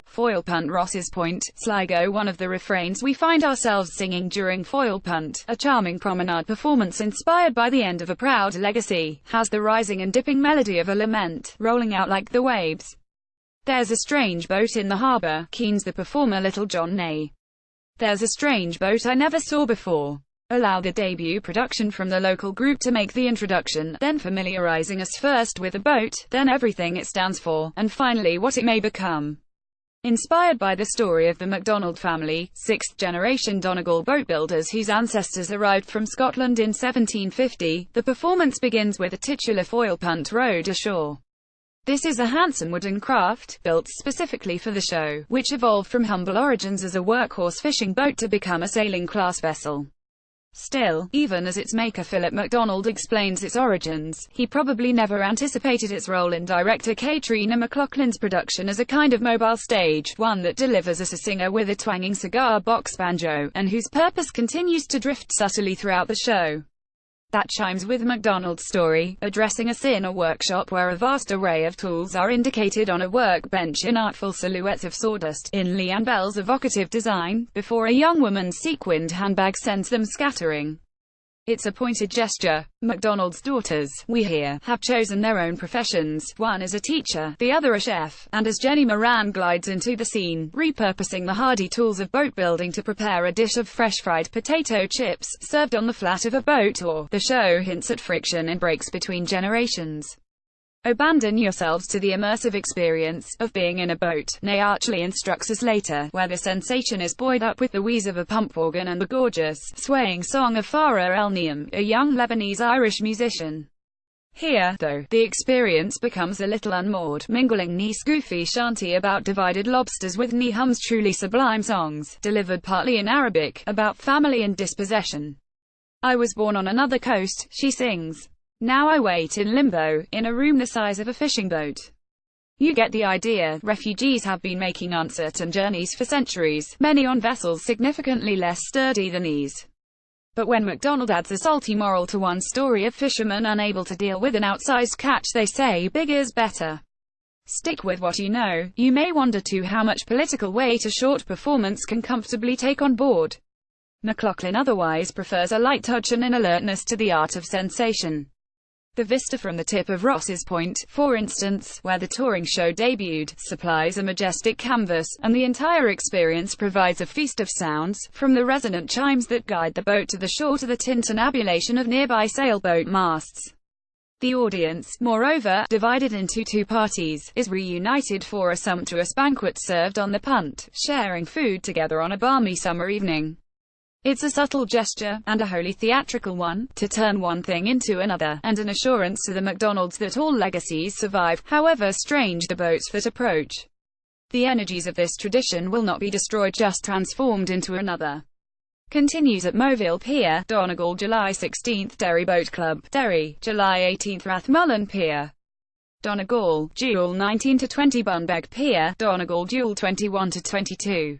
Foil punt Ross's Point, Sligo. One of the refrains we find ourselves singing during foil punt, a charming promenade performance inspired by the end of a proud legacy, has the rising and dipping melody of a lament, rolling out like the waves. There's a strange boat in the harbour, keens the performer Little John Nay. There's a strange boat I never saw before. Allow the debut production from the local group to make the introduction, then familiarizing us first with the boat, then everything it stands for, and finally what it may become. Inspired by the story of the MacDonald family, 6th-generation Donegal boatbuilders whose ancestors arrived from Scotland in 1750, the performance begins with a titular foil punt rowed ashore. This is a handsome wooden craft, built specifically for the show, which evolved from humble origins as a workhorse fishing boat to become a sailing-class vessel. Still, even as its maker Philip MacDonald explains its origins, he probably never anticipated its role in director Katrina McLaughlin's production as a kind of mobile stage, one that delivers us a singer with a twanging cigar box banjo, and whose purpose continues to drift subtly throughout the show. That chimes with MacDonald's story, addressing us in a workshop where a vast array of tools are indicated on a workbench in artful silhouettes of sawdust, in Leanne Bell's evocative design, before a young woman's sequined handbag sends them scattering. It's a pointed gesture. MacDonald's daughters, we hear, have chosen their own professions. One is a teacher, the other a chef, and as Jenny Moran glides into the scene, repurposing the hardy tools of boat building to prepare a dish of fresh fried potato chips, served on the flat of a boat, or, the show hints at friction and breaks between generations. Abandon yourselves to the immersive experience of being in a boat, Nay archly instructs us later, where the sensation is buoyed up with the wheeze of a pump organ and the gorgeous, swaying song of Farah El Neam, a young Lebanese-Irish musician. Here, though, the experience becomes a little unmoored, mingling Nice goofy shanty about divided lobsters with Nihum's truly sublime songs, delivered partly in Arabic, about family and dispossession. I was born on another coast, she sings. Now I wait in limbo, in a room the size of a fishing boat. You get the idea. Refugees have been making uncertain journeys for centuries, many on vessels significantly less sturdy than these. But when MacDonald adds a salty moral to one story of fishermen unable to deal with an outsized catch, they say bigger's better. Stick with what you know. You may wonder too how much political weight a short performance can comfortably take on board. McLaughlin otherwise prefers a light touch and an alertness to the art of sensation. The vista from the tip of Ross's Point, for instance, where the touring show debuted, supplies a majestic canvas, and the entire experience provides a feast of sounds, from the resonant chimes that guide the boat to the shore to the tintinnabulation of nearby sailboat masts. The audience, moreover, divided into two parties, is reunited for a sumptuous banquet served on the punt, sharing food together on a balmy summer evening. It's a subtle gesture, and a wholly theatrical one, to turn one thing into another, and an assurance to the MacDonalds that all legacies survive, however strange the boats that approach. The energies of this tradition will not be destroyed, just transformed into another. Continues at Moville Pier, Donegal, July 16, Derry Boat Club, Derry, July 18, Rathmullen Pier, Donegal, Jule 19–20, Bunbeg Pier, Donegal, Jule 21–22.